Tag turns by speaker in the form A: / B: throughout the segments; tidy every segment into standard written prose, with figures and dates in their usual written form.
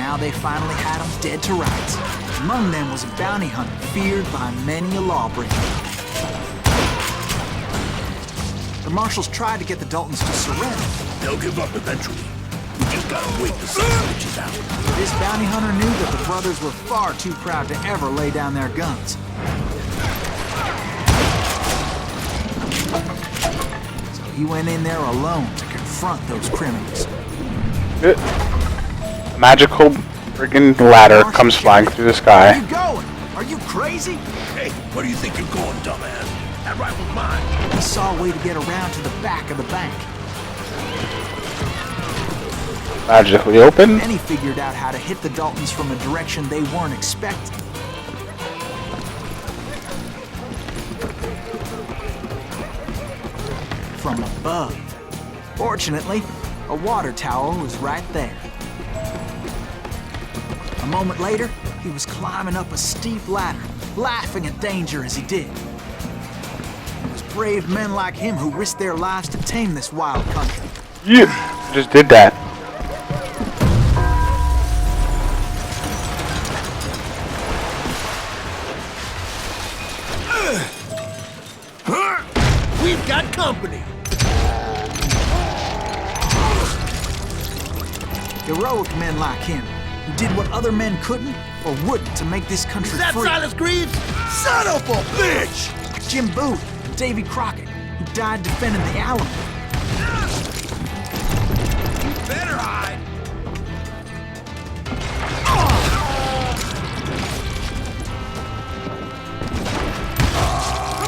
A: now they finally had them dead to rights. Among them was a bounty hunter feared by many a lawbreaker. The marshals tried to get the Daltons to surrender.
B: They'll give up eventually. We just gotta wait to see which is out.
A: This bounty hunter knew that the brothers were far too proud to ever lay down their guns. So he went in there alone to confront those criminals.
C: Magical friggin' ladder comes flying through the sky.
A: Where are you going? Are you crazy?
B: Hey, where do you think you're going, dumbass? That rifle's mine.
A: He saw a way to get around to the back of the bank.
C: Magically open.
A: Then he figured out how to hit the Daltons from a direction they weren't expecting. From above. Fortunately, a water tower was right there. A moment later, he was climbing up a steep ladder, laughing at danger as he did. It was brave men like him who risked their lives to tame this wild country.
C: Yeah, just did that.
B: We've got company.
A: Heroic men like him, who did what other men couldn't or wouldn't to make this country
B: Is that
A: free.
B: Silas Greaves? Son of a bitch!
A: Jim Booth and Davy Crockett, who died defending the Alamo.
B: You better hide. Come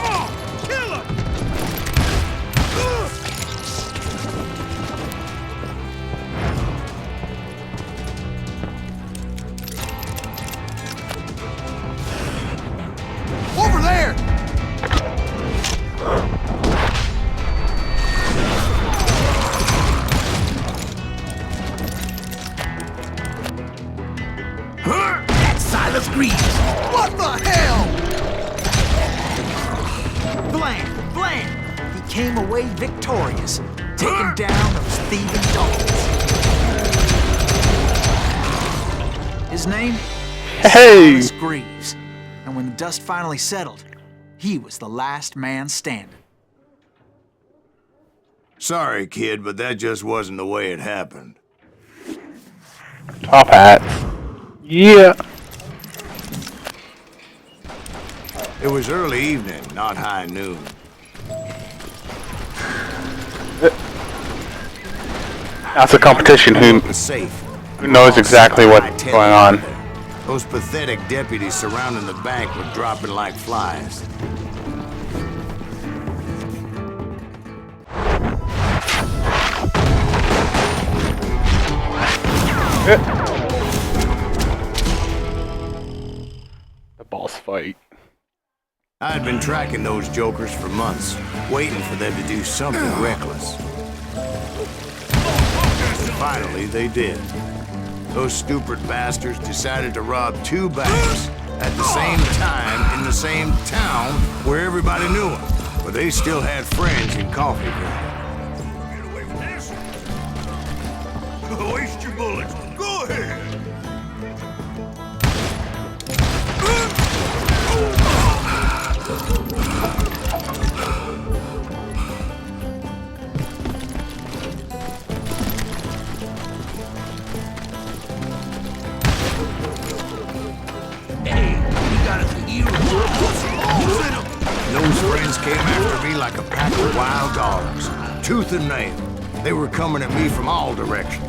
B: on, kill him! Over there! That's Silas Greaves! What the hell?
A: Blam! He came away victorious, taking down those thieving Daltons. His name?
C: Hey!
A: Silas Greaves. And when the dust finally settled, he was the last man standing.
D: Sorry, kid, but that just wasn't the way it happened.
C: Top hat. Yeah.
D: It was early evening, not high noon.
C: That's a competition.
D: A safe.
C: Who knows exactly what's going on?
D: Those pathetic deputies surrounding the bank were dropping like flies.
C: The boss fight.
D: I had been tracking those jokers for months, waiting for them to do something reckless. Finally, they did. Those stupid bastards decided to rob two banks at the same time in the same town where everybody knew them, but they still had friends in Coffeeville.
B: Get away from this! Waste your bullets. Go ahead. Hey, we got us a hero.
D: Those friends came after me like a pack of wild dogs, tooth and nail. They were coming at me from all directions.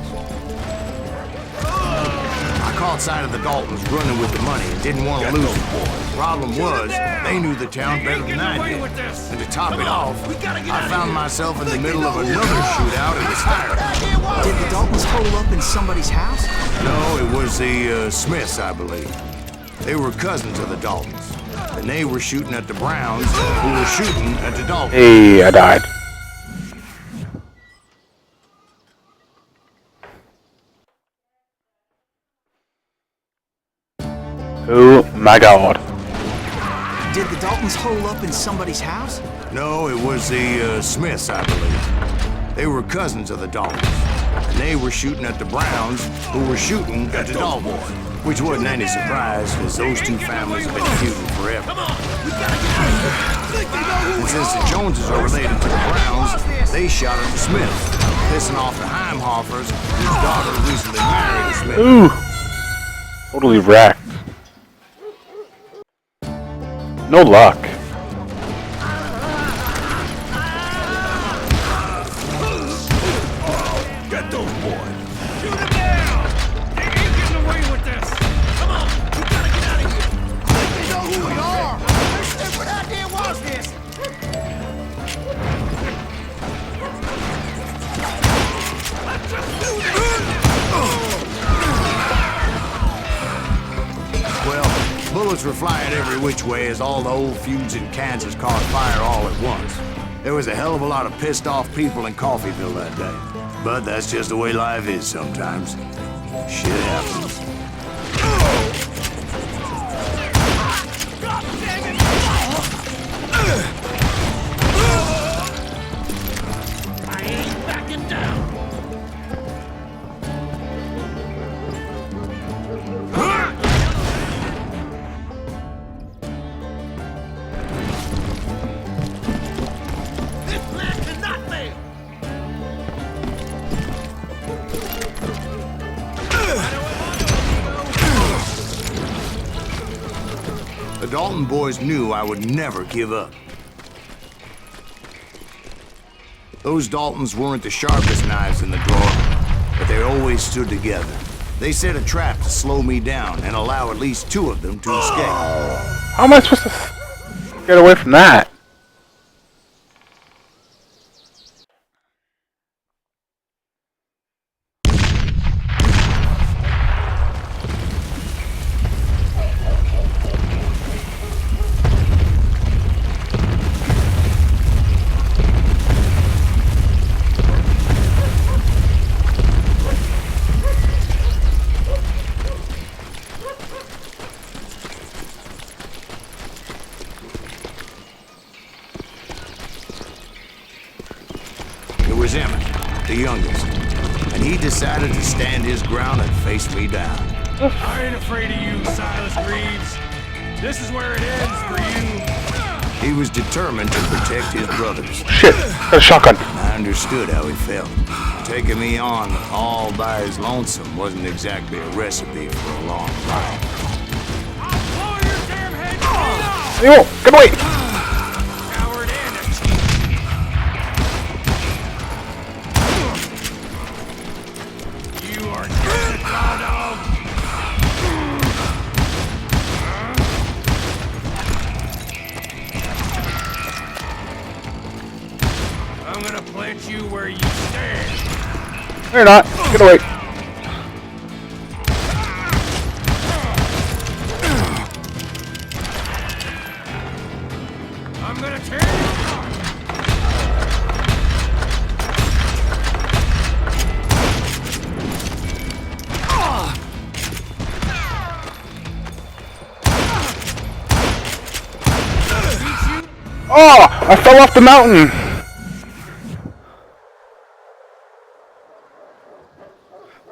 D: I caught sight of the Daltons running with the money and didn't want to lose them. Problem was, they knew the town better than I did. And to top it off, I found myself in the middle of another shootout in the tire.
A: Did the Daltons hole up in somebody's house?
D: No, it was the Smiths, I believe. They were cousins of the Daltons, and they were shooting at the Browns, who were shooting at the Daltons.
C: Hey, I died. Oh my god.
A: Did the Daltons hole up in somebody's house?
D: No, it was the Smiths, I believe. They were cousins of the Daltons, and they were shooting at the Browns, who were shooting at the Daltons, which wasn't any surprise, because those two families have been feuding forever. And since the Joneses are related to the Browns, they shot at the Smiths, pissing off the Heimhoffers, whose daughter recently married a Smith.
C: Ooh. Totally wrecked. No luck.
B: Get those boys.
E: Shoot him down! They ain't getting away with this! Come on! We gotta get out of here! They know who we are! What stupid idea was this? Let's just do this!
D: Well, bullets were flying every which way as all the old feuds in Kansas caught fire all at once. There was a hell of a lot of pissed off people in Coffeyville that day. But that's just the way life is sometimes. Shit happens.
E: God damn it! I ain't backing down! This plan cannot fail!
D: The Dalton boys knew I would never give up. Those Daltons weren't the sharpest knives in the drawer, but they always stood together. They set a trap to slow me down and allow at least two of them to escape.
C: How am I supposed to get away from that?
D: It was Emmett, the youngest, and he decided to stand his ground and face me down.
E: I ain't afraid of you, Silas Reeves. This is where it ends for you.
D: He was determined to protect his brothers.
C: Shit, got a shotgun.
D: I understood how he felt. Taking me on all by his lonesome wasn't exactly a recipe for a long life.
E: I'll blow your damn head clean off!
C: Yo, get away!
E: Coward and a cheat! You are dead, raw dog! I'm gonna plant you where you stand!
C: No, you're not. Get away.
E: I'm gonna tear you apart!
C: Oh, I fell off the mountain.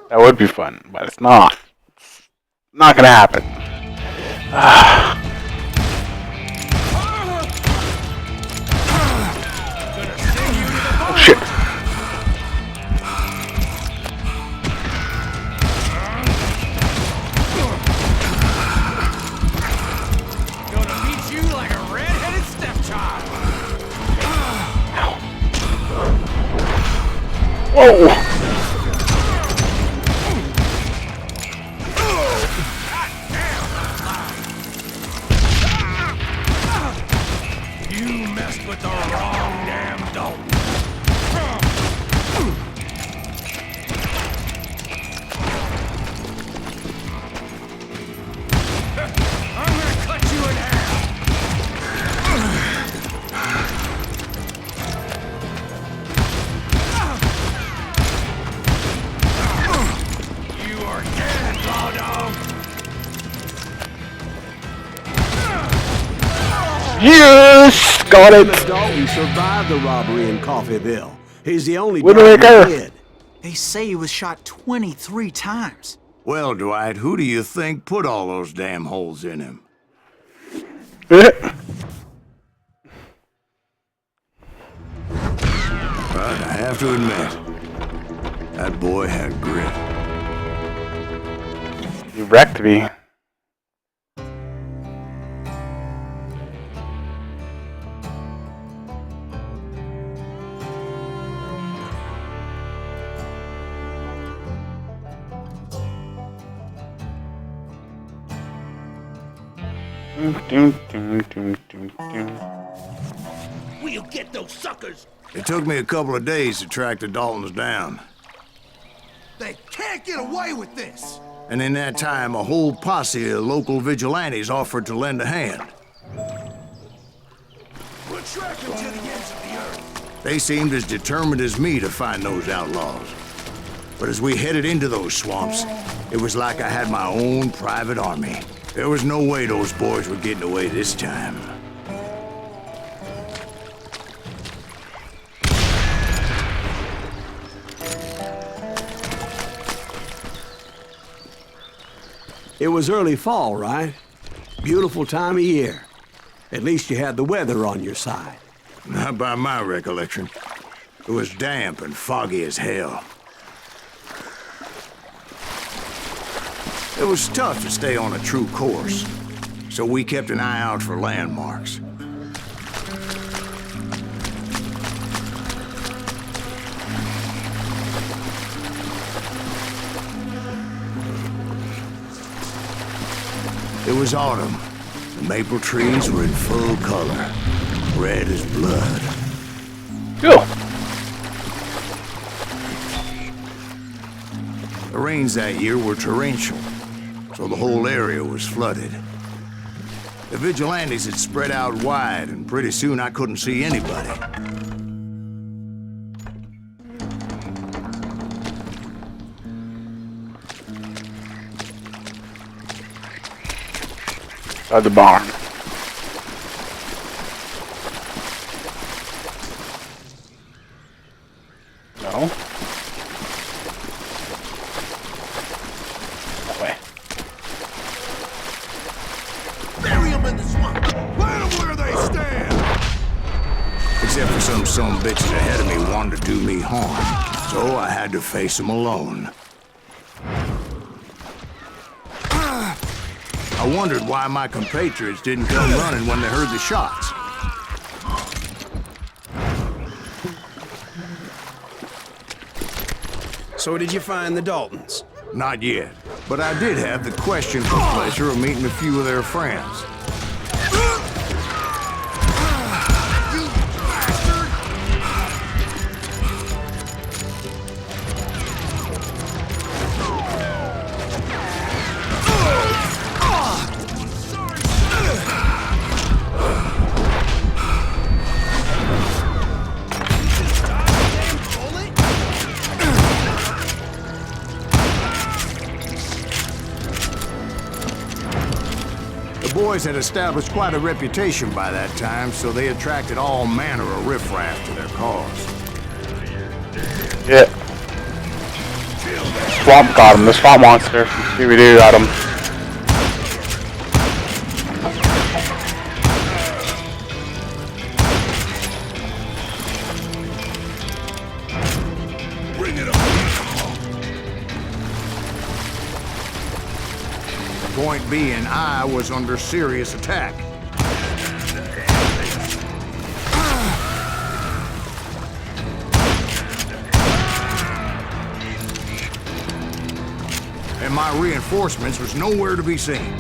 C: That would be fun, but it's not. It's not gonna happen. Oh shit.
E: Gonna beat you like a red-headed stepchild!
C: Whoa.
E: You messed with the wrong damn Dalton. I'm gonna cut you in half. You are dead, raw dog.
C: Yes! Got it!
B: The Daltons survived the robbery in Coffeyville, He's the only
C: Widowmaker.
B: kid.
A: They say he was shot 23 times.
D: Well, Dwight, who do you think put all those damn holes in him? But I have to admit, that boy had grit.
C: You wrecked me.
B: We'll get those suckers.
D: It took me a couple of days to track the Daltons down.
E: They can't get away with this!
D: And in that time, a whole posse of local vigilantes offered to lend a hand.
E: We'll track them to the ends of the earth.
D: They seemed as determined as me to find those outlaws. But as we headed into those swamps, it was like I had my own private army. There was no way those boys were getting away this time.
B: It was early fall, right? Beautiful time of year. At least you had the weather on your side.
D: Not by my recollection. It was damp and foggy as hell. It was tough to stay on a true course, so we kept an eye out for landmarks. It was autumn. The maple trees were in full color, red as blood.
C: Cool.
D: The rains that year were torrential, so the whole area was flooded. The vigilantes had spread out wide, and pretty soon I couldn't see anybody.
C: At the barn. No. That way.
E: Bury them in the swamp. Plant them where they stand.
D: Except for some bitches ahead of me wanted to do me harm, so I had to face them alone. I wondered why my compatriots didn't come running when they heard the shots.
F: So did you find the Daltons?
D: Not yet, but I did have the questionable pleasure of meeting a few of their friends. The boys had established quite a reputation by that time, so they attracted all manner of riffraff to their cause.
C: Yeah. Swamp got him. The swamp monster from Scooby-Doo got him.
E: Bring it on.
D: Point being, I was under serious attack. And my reinforcements was nowhere to be seen.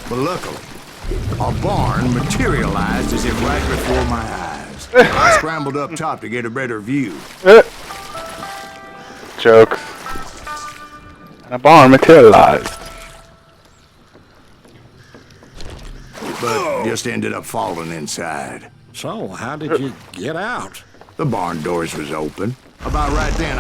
D: But luckily, a barn materialized as if right before my eyes. I scrambled up top to get a better view.
C: Joke. And a barn materialized.
D: just ended up falling inside.
G: So, how did you get out?
D: The barn doors was open. About right then,